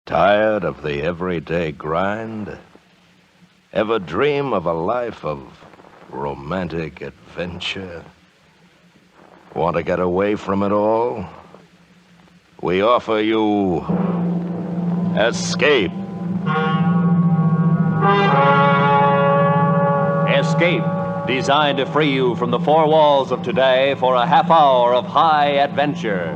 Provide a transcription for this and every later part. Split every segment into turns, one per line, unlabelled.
Tired of the everyday grind? Ever dream of a life of romantic adventure? Want to get away from it all? We offer you Escape.
Escape, designed to free you from the four walls of today for a half hour of high adventure.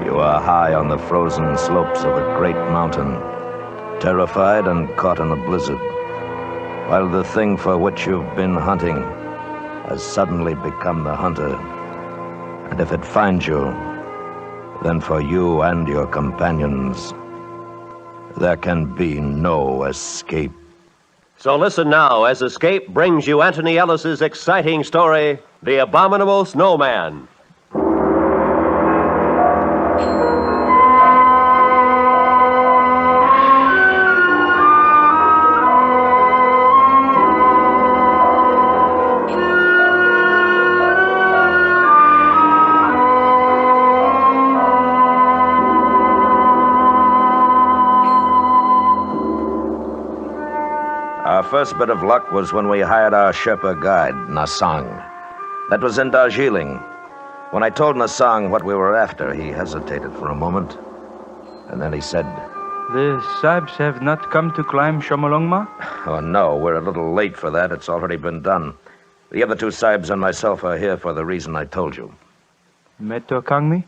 You are high on the frozen slopes of a great mountain, terrified and caught in a blizzard, while the thing for which you've been hunting has suddenly become the hunter. And if it finds you, then for you and your companions, there can be no escape.
So listen now as Escape brings you Anthony Ellis's exciting story, The Abominable Snowman.
Our first bit of luck was when we hired our Sherpa guide, Nasang. That was in Darjeeling. When I told Nasang what we were after, he hesitated for a moment. And then he said,
The Sahibs have not come to climb Shomolungma?
"Oh, no, we're a little late for that. It's already been done. The other two Sahibs and myself are here for the reason I told you."
Meto Kangmi?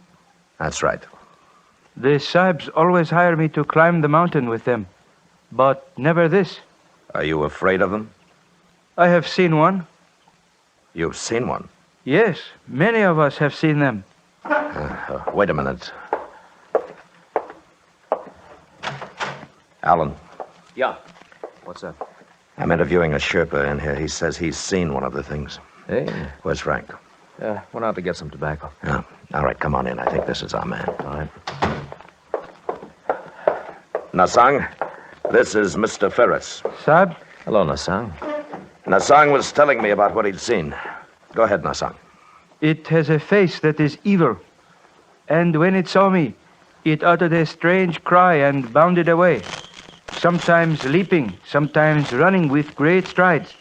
That's right.
The Sahibs always hire me to climb the mountain with them, but never this.
Are you afraid of them?
I have seen one.
You've seen one?
Yes, many of us have seen them.
Wait a minute. Alan,
Yeah. What's that?
I'm interviewing a Sherpa in here. He says he's seen one of the things.
Hey,
Where's Frank?
went out to get some tobacco.
Yeah. All right, come on in. I think this is our man.
All right.
Nasang, this is Mr. Ferris.
Sahib,
Hello, Nasang.
Nasang was telling me about what he'd seen. Go ahead, Nasang.
it has a face that is evil. And when it saw me, it uttered a strange cry and bounded away. Sometimes leaping, sometimes running with great strides.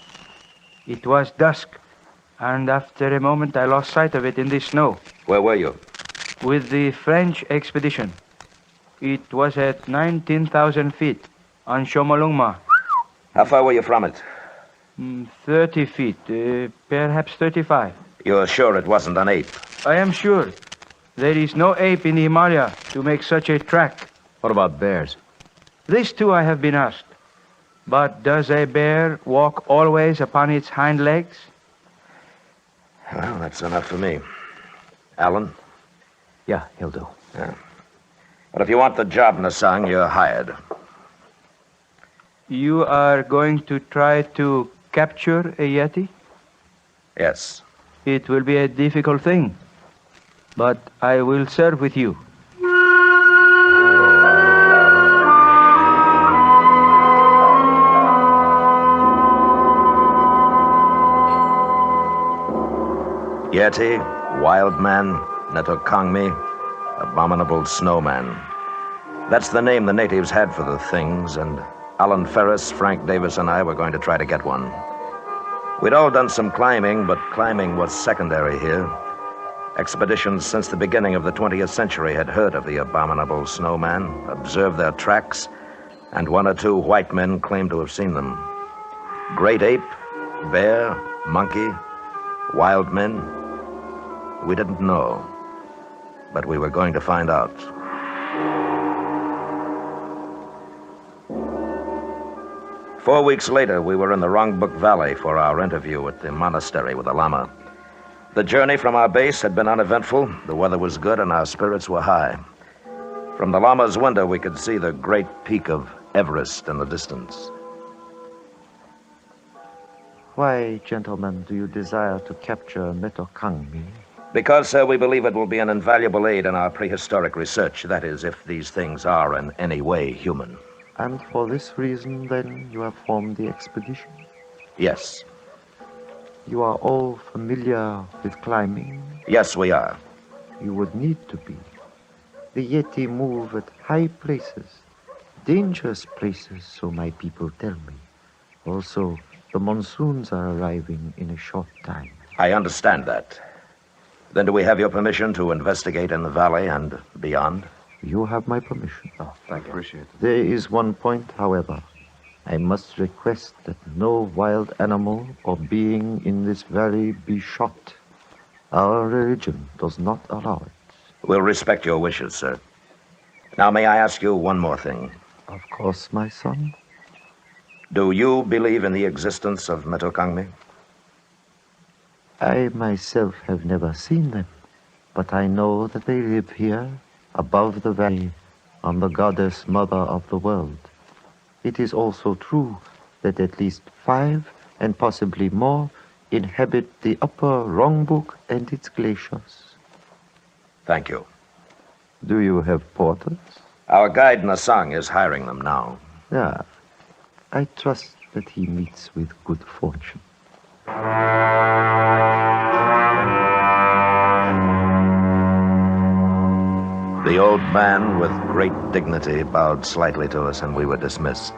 It was dusk, and after a moment I lost sight of it in the snow.
Where were you?
With the French expedition. It was at 19,000 feet on Shomolungma.
How far were you from it?
30 feet, perhaps 35.
You're sure it wasn't an ape?
I am sure. There is no ape in the Himalaya to make such a track.
What about bears?
This too I have been asked. But does a bear walk always upon its hind legs?
Well, that's enough for me. Alan?
Yeah, he'll do.
Yeah. But if you want the job, Nasang, you're hired.
You are going to try to capture a Yeti?
Yes.
It will be a difficult thing. But I will serve with you.
Yeti, Wild Man, Netokangmi, Abominable Snowman. That's the name the natives had for the things, and Alan Ferris, Frank Davis, and I were going to try to get one. We'd all done some climbing, but climbing was secondary here. Expeditions since the beginning of the 20th century had heard of the Abominable Snowman, observed their tracks, and one or two white men claimed to have seen them. Great ape, bear, monkey, wild men, we didn't know, but we were going to find out. Four weeks later, we were in the Rongbuk Valley for our interview at the monastery with the Lama. The journey from our base had been uneventful, the weather was good, and our spirits were high. From the Lama's window, we could see the great peak of Everest in the distance.
Why, gentlemen, do you desire to capture Metokangmi?
Because, sir, we believe it will be an invaluable aid in our prehistoric research. That is, if these things are in any way human.
And for this reason, then, you have formed the expedition?
Yes.
You are all familiar with climbing?
Yes, we are.
You would need to be. The Yeti move at high places, dangerous places, so my people tell me. Also, the monsoons are arriving in a short time.
I understand that. Then do we have your permission to investigate in the valley and beyond?
You have my permission.
Oh, thank you. Appreciate it.
There is one point, however. I must request that no wild animal or being in this valley be shot. Our religion does not allow it.
We'll respect your wishes, sir. Now, may I ask you one more thing?
Of course, my son.
Do you believe in the existence of Metokangmi?
I myself have never seen them, but I know that they live here, above the valley, on the goddess mother of the world. It is also true that at least 5, and possibly more, inhabit the upper Rongbuk and its glaciers.
Thank you.
Do you have porters?
Our guide Nasang is hiring them now.
Yeah. I trust that he meets with good fortune.
The old man, with great dignity, bowed slightly to us, and we were dismissed.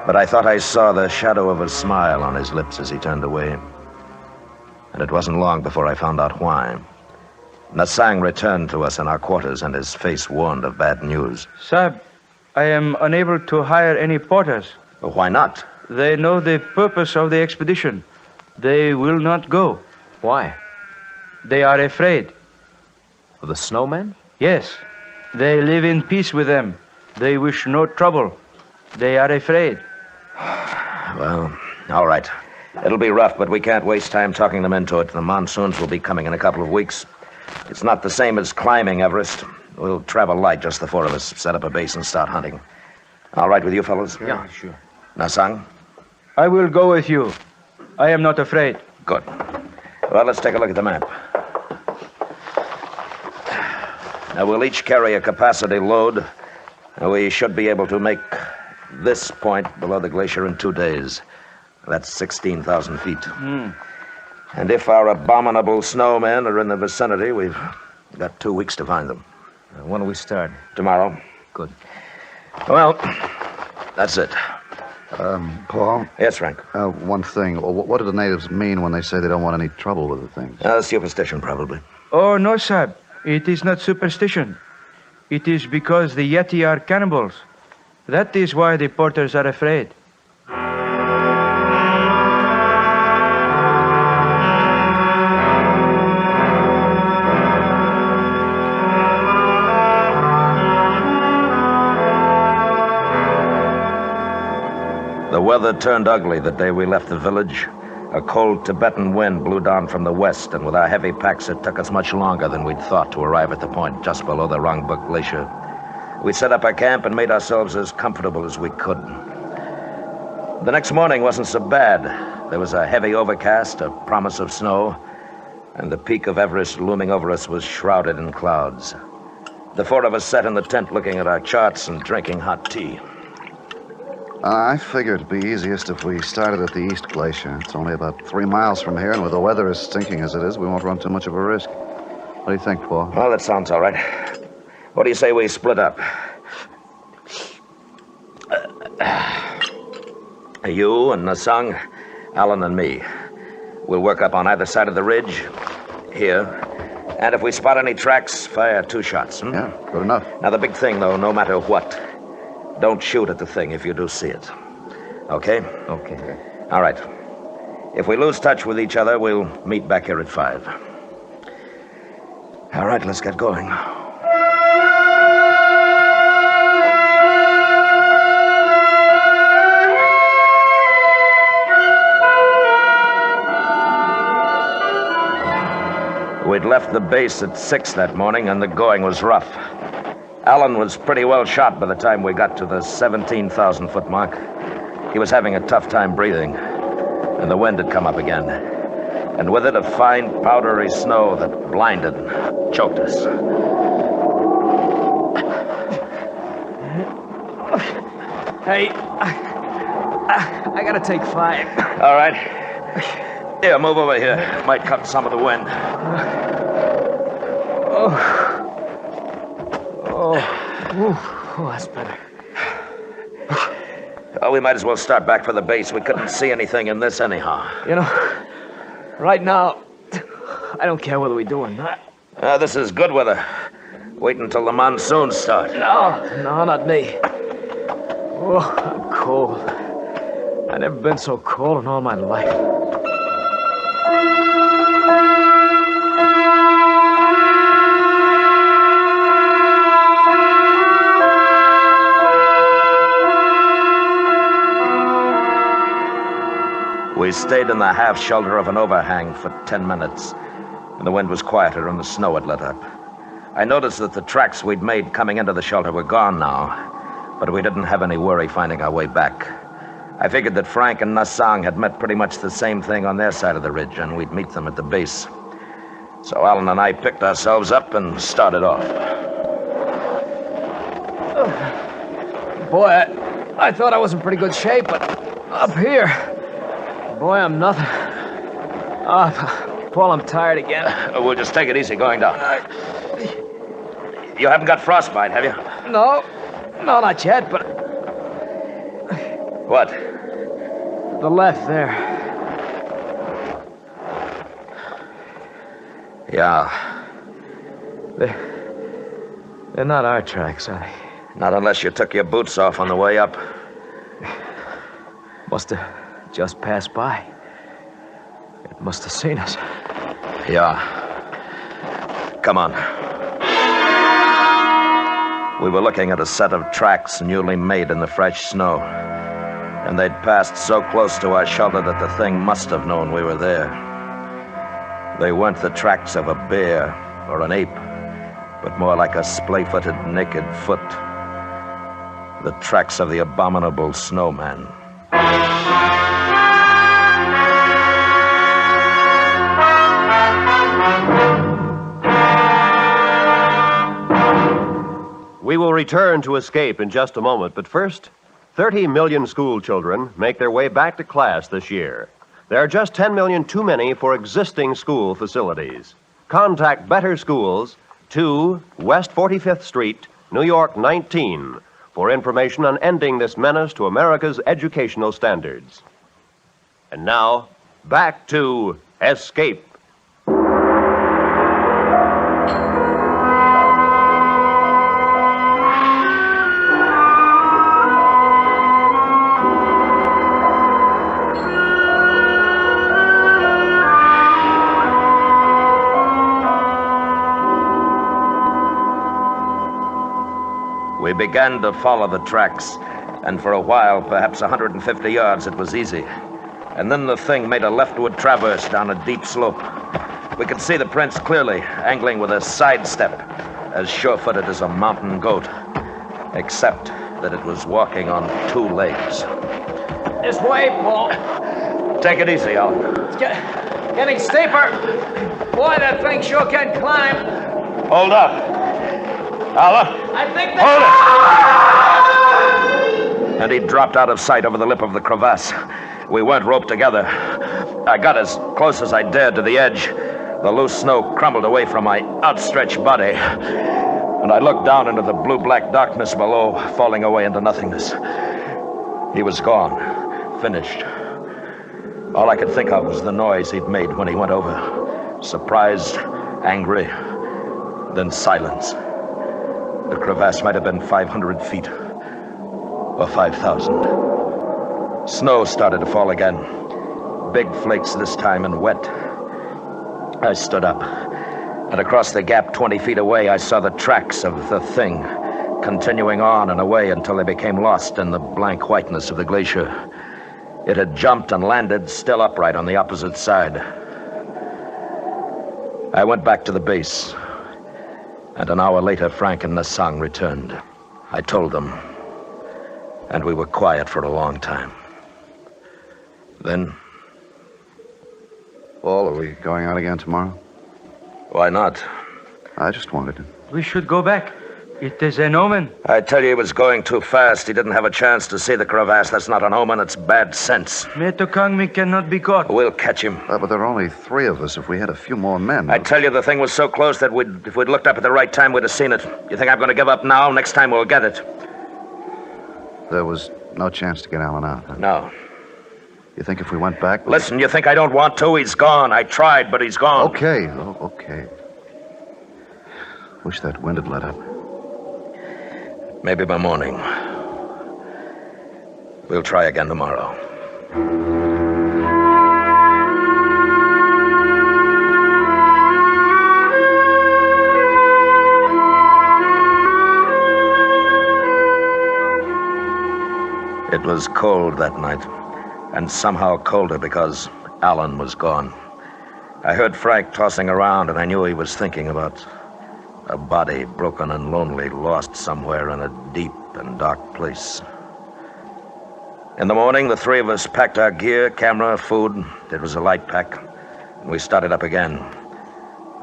But I thought I saw the shadow of a smile on his lips as he turned away. And it wasn't long before I found out why. Nasang returned to us in our quarters, and his face warned of bad news.
Sahib, I am unable to hire any porters.
Why not?
They know the purpose of the expedition. They will not go.
Why?
They are afraid.
The snowman?
Yes, they live in peace with them. They wish no trouble. They are afraid.
Well, all right. It'll be rough, but we can't waste time talking them into it. The monsoons will be coming in a couple of weeks. It's not the same as climbing Everest. We'll travel light, just the 4 of us, set up a base and start hunting. All right with you fellows?
Yeah, sure.
Nasang?
I will go with you. I am not afraid.
Good. Well, let's take a look at the map. Now, we'll each carry a capacity load. We should be able to make this point below the glacier in 2 days. That's 16,000 feet. And if our abominable snowmen are in the vicinity, we've got 2 weeks to find them.
When do we start?
Tomorrow.
Good.
Well, that's it.
Paul?
Yes, Frank.
One thing. What do the natives mean when they say they don't want any trouble with the things?
Superstition, probably.
Oh, no, Sahib. It is not superstition. It is because the Yeti are cannibals. That is why the porters are afraid.
The weather turned ugly the day we left the village. A cold Tibetan wind blew down from the west, and with our heavy packs, it took us much longer than we'd thought to arrive at the point just below the Rongbuk Glacier. We set up our camp and made ourselves as comfortable as we could. The next morning wasn't so bad. There was a heavy overcast, a promise of snow, and the peak of Everest looming over us was shrouded in clouds. The 4 of us sat in the tent looking at our charts and drinking hot tea.
I figured it'd be easiest if we started at the East Glacier. It's only about 3 miles from here, and with the weather as stinking as it is, we won't run too much of a risk. What do you think, Paul?
Well, that sounds all right. What do you say we split up? You and Nasang, Alan and me. We'll work up on either side of the ridge, here. And if we spot any tracks, fire 2 shots.
Yeah, good enough.
Now, the big thing, though, no matter what, don't shoot at the thing if you do see it. Okay?
Okay.
All right. If we lose touch with each other, we'll meet back here at 5. All right, let's get going. We'd left the base at 6 that morning, and the going was rough. Alan was pretty well shot by the time we got to the 17,000-foot mark. He was having a tough time breathing, and the wind had come up again. And with it, a fine, powdery snow that blinded and choked us.
Hey, I gotta take 5.
All right. Here, move over here. Might cut some of the wind.
Oh, that's better.
Oh, we might as well start back for the base. We couldn't see anything in this anyhow.
You know, right now, I don't care whether we do or not.
This is good weather. Wait until the monsoons start.
No, not me. Oh, I'm cold. I've never been so cold in all my life.
We stayed in the half shelter of an overhang for 10 minutes, and the wind was quieter and the snow had let up. I noticed that the tracks we'd made coming into the shelter were gone now, but we didn't have any worry finding our way back. I figured that Frank and Nassang had met pretty much the same thing on their side of the ridge, and we'd meet them at the base. So Alan and I picked ourselves up and started off.
Boy, I thought I was in pretty good shape, but up here, boy, I'm nothing. Paul, I'm tired again.
We'll just take it easy going down. You haven't got frostbite, have you?
No, not yet, but
What?
the left there.
Yeah,
They're not our tracks, are they?
not unless you took your boots off on the way up.
Must have just passed by. It must have seen us.
Yeah. Come on. We were looking at a set of tracks newly made in the fresh snow, and they'd passed so close to our shelter that the thing must have known we were there. They weren't the tracks of a bear or an ape, but more like a splay-footed, naked foot. The tracks of the Abominable Snowman.
We will return to Escape in just a moment, but first, 30 million school children make their way back to class this year. There are just 10 million too many for existing school facilities. Contact Better Schools, 2 West 45th Street, New York 19, for information on ending this menace to America's educational standards. And now, back to Escape.
We began to follow the tracks, and for a while, perhaps 150 yards, it was easy. And then the thing made a leftward traverse down a deep slope. We could see the prints clearly, angling with a sidestep, as sure-footed as a mountain goat, except that it was walking on 2 legs.
This way, Paul.
Take it easy, Alan.
It's getting steeper. Boy, that thing sure can climb.
Hold up. Alan.
I think
Hold it! And he dropped out of sight over the lip of the crevasse. We weren't roped together. I got as close as I dared to the edge. The loose snow crumbled away from my outstretched body, and I looked down into the blue-black darkness below, falling away into nothingness. He was gone, finished. All I could think of was the noise he'd made when he went over. Surprised, angry, then silence. The crevasse might have been 500 feet, or 5,000. Snow started to fall again. Big flakes this time and wet. I stood up, and across the gap 20 feet away, I saw the tracks of the thing, continuing on and away until they became lost in the blank whiteness of the glacier. It had jumped and landed still upright on the opposite side. I went back to the base. And an hour later, Frank and Nassang returned. I told them, and we were quiet for a long time. Then...
Paul, are we going out again tomorrow?
Why not?
I just wanted to.
We should go back. It is an omen.
I tell you, he was going too fast. He didn't have a chance to see the crevasse. That's not an omen, it's bad sense.
Metokangmi cannot be caught.
We'll catch him.
But there are only 3 of us. If we had a few more men...
I tell you, the thing was so close that if we'd looked up at the right time, we'd have seen it. You think I'm going to give up now? Next time we'll get it.
There was no chance to get Alan out. Huh?
No.
You think if we went back...
Listen, you think I don't want to? He's gone. I tried, but he's gone.
Okay. Oh, okay. Wish that wind had let up.
Maybe by morning. We'll try again tomorrow. It was cold that night, and somehow colder because Alan was gone. I heard Frank tossing around, and I knew he was thinking about a body, broken and lonely, lost somewhere in a deep and dark place. In the morning, the 3 of us packed our gear, camera, food. It was a light pack, and we started up again.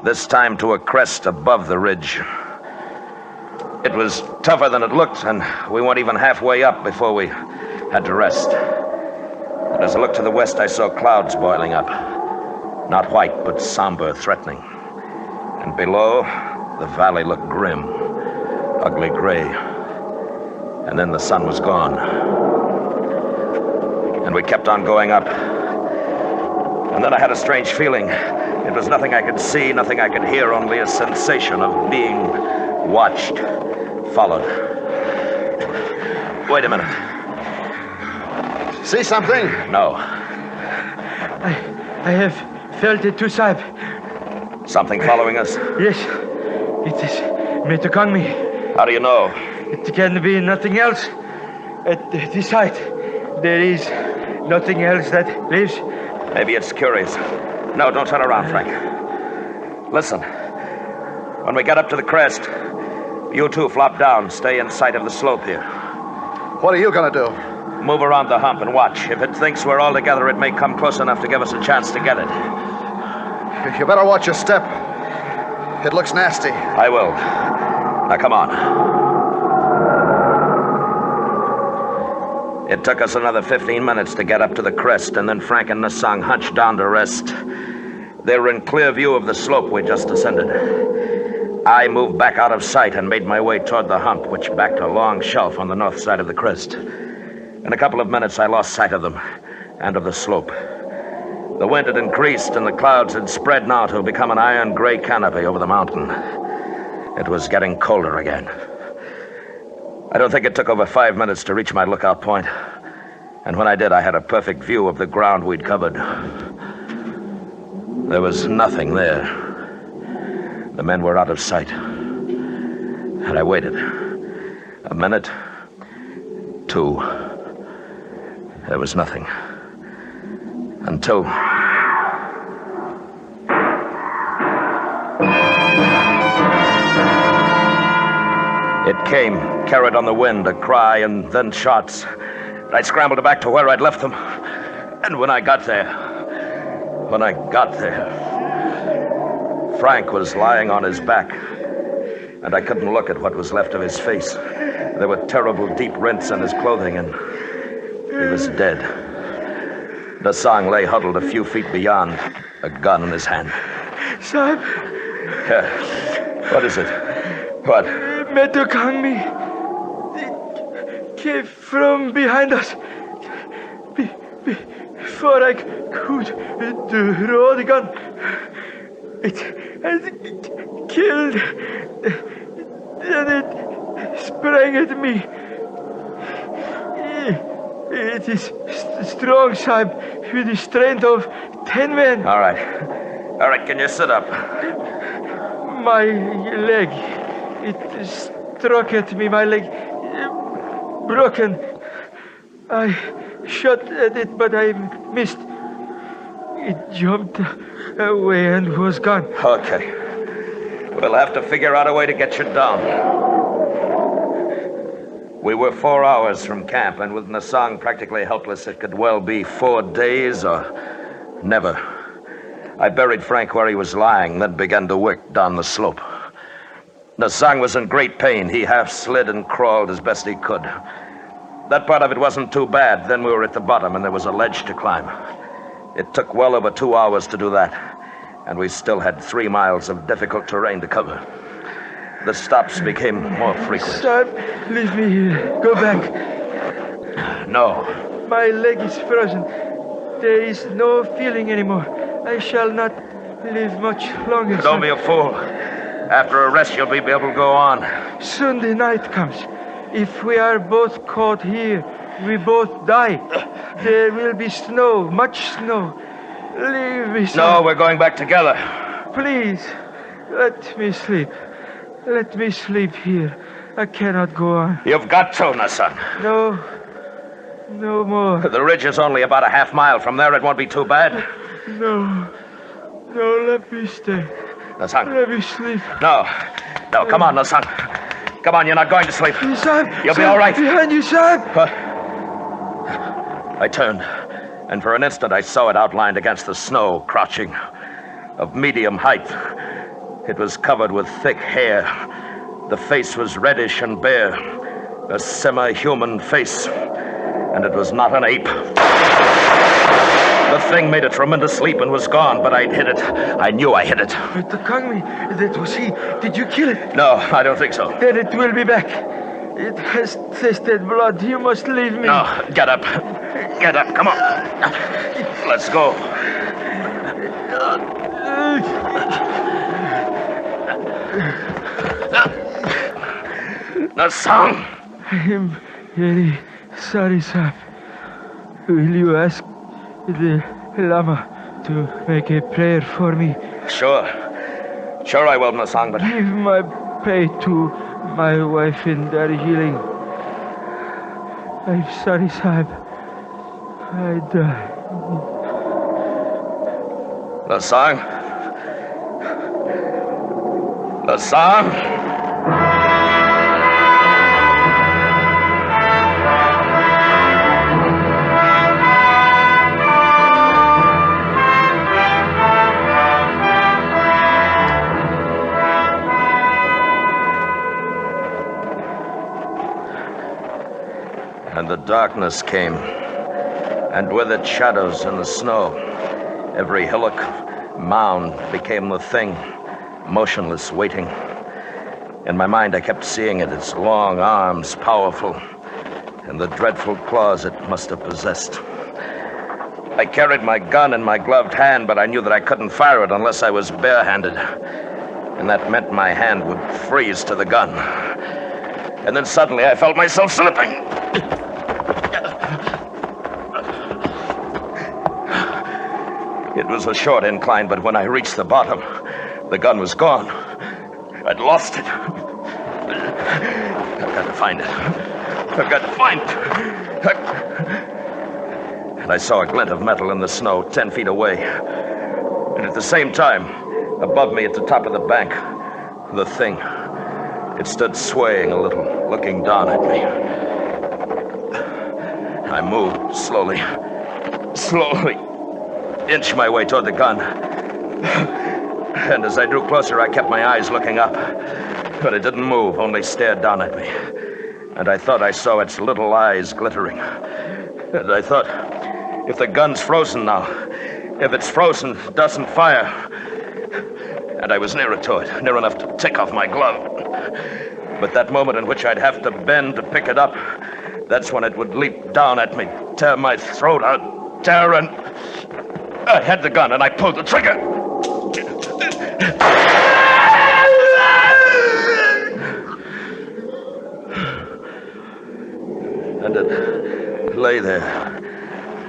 This time to a crest above the ridge. It was tougher than it looked, and we weren't even halfway up before we had to rest. And as I looked to the west, I saw clouds boiling up. Not white, but somber, threatening. And below, the valley looked grim, ugly gray. And then the sun was gone. And we kept on going up. And then I had a strange feeling. It was nothing I could see, nothing I could hear, only a sensation of being watched, followed. Wait a minute.
See something?
No.
I have felt it too, Sahib.
Something following us?
Yes. It is Metokangmi.
How do you know?
It can be nothing else. At this height, there is nothing else that lives.
Maybe it's curious. No, don't turn around, Frank. Listen. When we get up to the crest, you 2 flop down. Stay in sight of the slope here.
What are you going to do?
Move around the hump and watch. If it thinks we're all together, it may come close enough to give us a chance to get it.
You better watch your step. It looks nasty.
I will. Now, come on. It took us another 15 minutes to get up to the crest, and then Frank and Nasang hunched down to rest. They were in clear view of the slope we just ascended. I moved back out of sight and made my way toward the hump, which backed a long shelf on the north side of the crest. In a couple of minutes, I lost sight of them and of the slope. The wind had increased, and the clouds had spread now to become an iron gray canopy over the mountain. It was getting colder again. I don't think it took over 5 minutes to reach my lookout point. And when I did, I had a perfect view of the ground we'd covered. There was nothing there. The men were out of sight. And I waited. A minute. 2. There was nothing. Until... It came, carried on the wind, a cry and then shots. I scrambled back to where I'd left them. And when I got there, Frank was lying on his back. And I couldn't look at what was left of his face. There were terrible deep rents in his clothing, and he was dead. Nasang lay huddled a few feet beyond, a gun in his hand.
Sahib.
What is it? What?
Metokangmi. It came from behind us. Before I could draw the gun, it killed. Then it sprang at me. It is strong, Sahib, with the strength of 10 men.
All right, can you sit up?
My leg, it struck at me, my leg broken. I shot at it, but I missed. It jumped away and was gone.
Okay. We'll have to figure out a way to get you down. We were 4 hours from camp, and with Nasang practically helpless, it could well be 4 days or never. I buried Frank where he was lying, then began to work down the slope. Nasang was in great pain. He half slid and crawled as best he could. That part of it wasn't too bad. Then we were at the bottom, and there was a ledge to climb. It took well over 2 hours to do that, and we still had 3 miles of difficult terrain to cover. The stops became more frequent.
Sam, leave me here. Go back.
No.
My leg is frozen. There is no feeling anymore. I shall not live much longer.
Don't be a fool. After a rest, you'll be able to go on.
Soon the night comes. If we are both caught here, we both die. There will be snow, much snow. Leave me, Sam.
No, we're going back together.
Please, let me sleep. Let me sleep here. I cannot go on.
You've got to, Nasang.
No. No more.
The ridge is only about a half mile from there. It won't be too bad.
No. No, let me stay.
Nasang.
Let me sleep.
No. No, come on, Nasang. Come on, you're not going to sleep.
Sam,
You'll be
Sam,
all right.
Behind you, Sam.
I turned, and for an instant I saw it outlined against the snow, crouching, of medium height. It was covered with thick hair. The face was reddish and bare, a semi-human face, and it was not an ape. The thing made a tremendous leap and was gone, but I'd hit it. I knew I hit it.
But the Kangmi, that was he. Did you kill it?
No, I don't think so.
Then it will be back. It has tasted blood. You must leave me.
No, get up. Get up, come on. Let's go. Nasang!
I am very sorry, Sam. Will you ask the Lama to make a prayer for me?
Sure. Sure I will, Nasang, but...
Give my pay to my wife in Darjeeling. I'm sorry, Sam. I die.
Nasang? Nasang? And the darkness came, and with it shadows and the snow. Every hillock, mound became the thing, motionless, waiting. In my mind, I kept seeing it, its long arms, powerful, and the dreadful claws it must have possessed. I carried my gun in my gloved hand, but I knew that I couldn't fire it unless I was barehanded. And that meant my hand would freeze to the gun. And then suddenly I felt myself slipping. It was a short incline, but when I reached the bottom, the gun was gone. I'd lost it. I've got to find it. I've got to find it. And I saw a glint of metal in the snow 10 feet away. And at the same time, above me at the top of the bank, the thing. It stood swaying a little, looking down at me. I moved slowly, inched my way toward the gun. And as I drew closer, I kept my eyes looking up. But it didn't move, only stared down at me. And I thought I saw its little eyes glittering. And I thought, if the gun's frozen now, if it's frozen, doesn't fire. And I was nearer to it, near enough to take off my glove. But that moment in which I'd have to bend to pick it up, that's when it would leap down at me, tear my throat out, tear, and I had the gun and I pulled the trigger. And it lay there,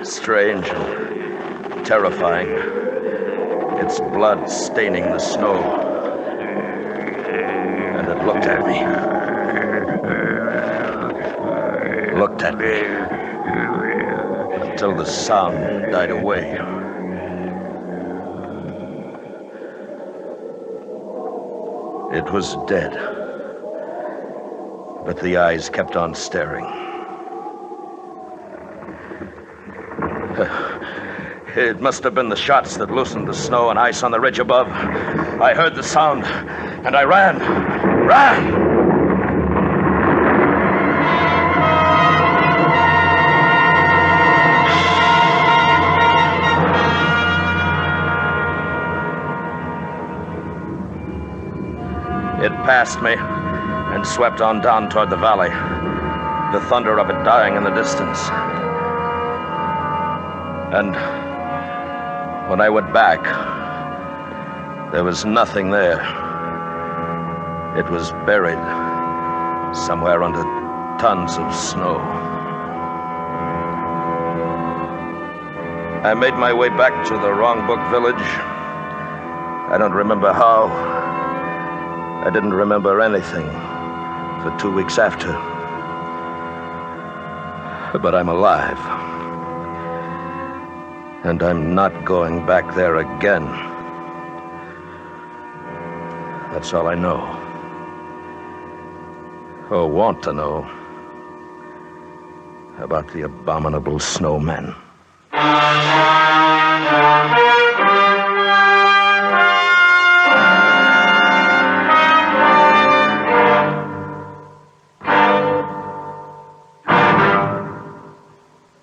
strange and terrifying, its blood staining the snow. And it looked at me. Looked at me until the sound died away. It was dead, but the eyes kept on staring. It must have been the shots that loosened the snow and ice on the ridge above. I heard the sound, and I ran. Run! It passed me and swept on down toward the valley, the thunder of it dying in the distance. And when I went back, there was nothing there. It was buried somewhere under tons of snow. I made my way back to the Wrong Book Village. I don't remember how. I didn't remember anything for 2 weeks after. But I'm alive. And I'm not going back there again. That's all I know. Or want to know about the Abominable Snowman.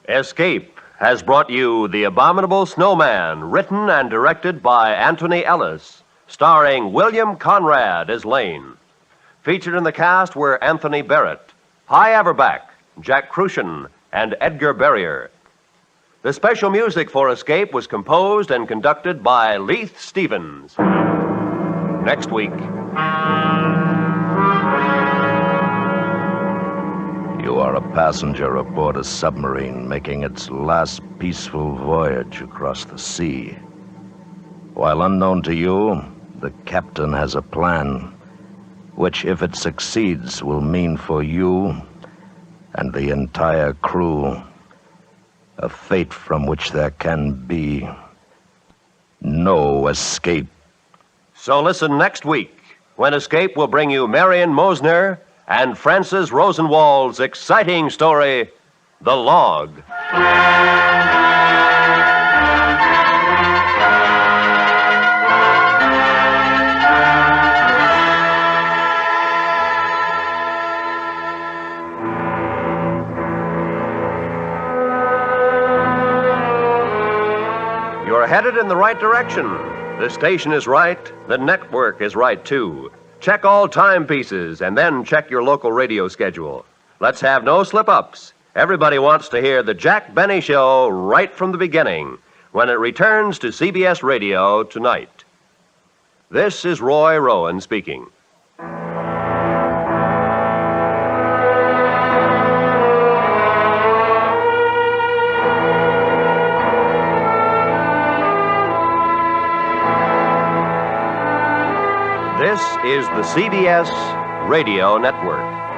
Escape has brought you The Abominable Snowman, written and directed by Anthony Ellis, starring William Conrad as Lane. Featured in the cast were Anthony Barrett, Hy Averback, Jack Crucian, and Edgar Barrier. The special music for Escape was composed and conducted by Leith Stevens. Next week.
You are a passenger aboard a submarine making its last peaceful voyage across the sea. While unknown to you, the captain has a plan, which, if it succeeds, will mean for you and the entire crew a fate from which there can be no escape.
So listen next week, when Escape will bring you Marion Mosner and Francis Rosenwald's exciting story, The Log. You're headed in the right direction. The station is right. The network is right, too. Check all timepieces and then check your local radio schedule. Let's have no slip-ups. Everybody wants to hear the Jack Benny Show right from the beginning when it returns to CBS Radio tonight. This is Roy Rowan speaking. This is the CBS Radio Network.